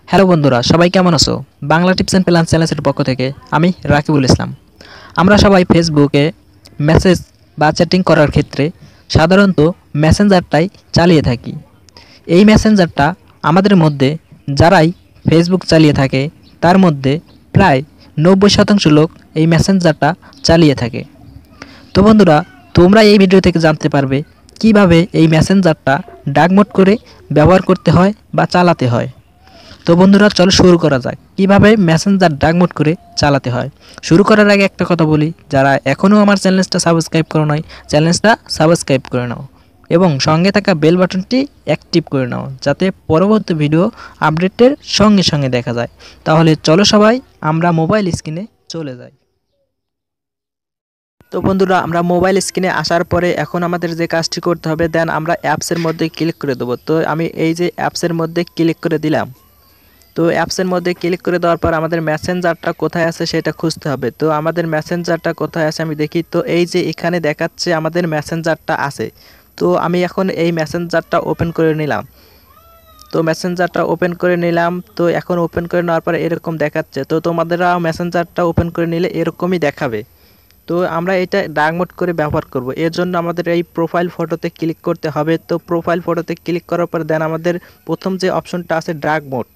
Hello বন্ধুরা, সবাই কেমন আছো? বাংলা টিপস অ্যান্ড প্ল্যান চ্যানেলের পক্ষ থেকে আমি রাকিবুল ইসলাম। আমরা সবাই ফেসবুকে মেসেজ বা চ্যাটিং করার ক্ষেত্রে সাধারণত মেসেঞ্জারটাই চালিয়ে থাকি। এই মেসেঞ্জারটা আমাদের মধ্যে যারাই ফেসবুক চালিয়ে থাকে তার মধ্যে প্রায় 90% লোক এই মেসেঞ্জারটা চালিয়ে থাকে। তো বন্ধুরা, তোমরা এই ভিডিও থেকে জানতে পারবে কিভাবে এই মেসেঞ্জারটা ডার্ক মোড করে ব্যবহার করতে হয় বা চালাতে হয়। তো বন্ধুরা, চলো শুরু করা যাক কিভাবে মেসেঞ্জার ডার্ক মোড করে চালাতে হয়। শুরু করার আগে একটা কথা বলি, যারা এখনও আমার চ্যানেলটা সাবস্ক্রাইব করো নাই, চ্যানেলটা সাবস্ক্রাইব করে নাও এবং সঙ্গে থাকা বেল বাটনটি অ্যাক্টিভ করে নাও, যাতে পরবর্তী ভিডিও আপডেটের সঙ্গে সঙ্গে দেখা যায়। তাহলে চলো সবাই আমরা মোবাইল স্ক্রিনে চলে যাই। তো বন্ধুরা, আমরা মোবাইল স্ক্রিনে আসার পরে এখন আমাদের যে কাজটি করতে হবে, দেন আমরা অ্যাপসের মধ্যে ক্লিক করে দেবো। তো আমি এই যে অ্যাপসের মধ্যে ক্লিক করে দিলাম। তো অ্যাপসের মধ্যে ক্লিক করে দেওয়ার পর আমাদের মেসেঞ্জারটা কোথায় আছে সেটা খুঁজতে হবে। তো আমাদের মেসেঞ্জারটা কোথায় আছে আমি দেখি। তো এই যে এখানে দেখাচ্ছে আমাদের মেসেঞ্জারটা আছে। তো আমি এখন এই মেসেঞ্জারটা ওপেন করে নিলাম। তো মেসেঞ্জারটা ওপেন করে নিলাম। তো এখন ওপেন করে নেওয়ার পর এরকম দেখাচ্ছে। তো তোমাদেরও মেসেঞ্জারটা ওপেন করে নিলে এরকমই দেখাবে। তো আমরা এটা ডার্ক মোড করে ব্যবহার করব। এর জন্য আমাদের এই প্রোফাইল ফটোতে ক্লিক করতে হবে। তো প্রোফাইল ফটোতে ক্লিক করার পর দেন আমাদের প্রথম যে অপশনটা আছে ডার্ক মোড,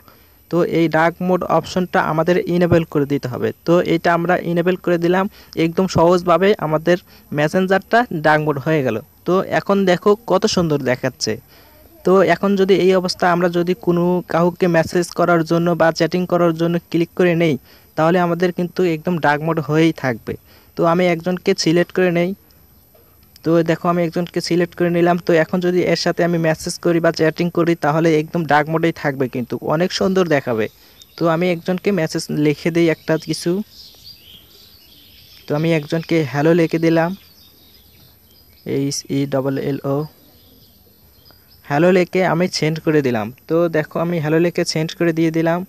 তো এই ডার্ক মোড অপশনটা আমাদের ইনেবল করে দিতে হবে। তো এটা আমরা ইনেবল করে দিলাম। একদম সহজভাবে আমাদের মেসেঞ্জারটা ডার্ক মোড হয়ে গেল। তো এখন দেখো কত সুন্দর দেখাচ্ছে। তো এখন যদি এই অবস্থা আমরা যদি কোনো কাউকে মেসেজ করার জন্য বা চ্যাটিং করার জন্য ক্লিক করে নেই, তাহলে আমাদের কিন্তু একদম ডার্ক মোড হয়েই থাকবে। তো আমি একজনকে সিলেক্ট করে নেই। তো দেখো আমি একজনকে সিলেক্ট করে নিলাম। তো এখন যদি এর সাথে আমি মেসেজ করি বা চ্যাটিং করি, তাহলে একদম ডার্ক মোডেই থাকবে, কিন্তু অনেক সুন্দর দেখাবে। তো আমি একজনকে মেসেজ লিখে দিই একটা কিছু। তো আমি একজনকে হ্যালো লিখে দিলাম, HELLO, হ্যালো লিখে আমি সেন্ড করে দিলাম। তো দেখো আমি হ্যালো লিখে সেন্ড করে দিয়ে দিলাম।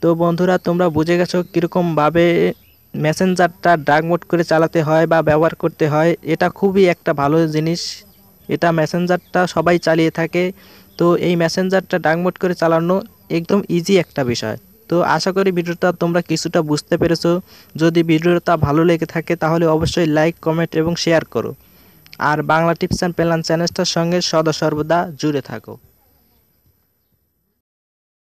তো বন্ধুরা, তোমরা বুঝে গেছো কীরকমভাবে মেসেঞ্জারটা ডার্ক মোড করে চালাতে হয় বা ব্যবহার করতে হয়। এটা খুবই একটা ভালো জিনিস। এটা মেসেঞ্জারটা সবাই চালিয়ে থাকে। তো এই মেসেঞ্জারটা ডার্ক মোড করে চালানো একদম ইজি একটা বিষয়। তো আশা করি ভিডিওটা তোমরা কিছুটা বুঝতে পেরেছো। যদি ভিডিওটা ভালো লেগে থাকে তাহলে অবশ্যই লাইক, কমেন্ট এবং শেয়ার করো। আর বাংলা টিপস অ্যান্ড প্ল্যান চ্যানেলটার সঙ্গে সদা সর্বদা জুড়ে থাকো।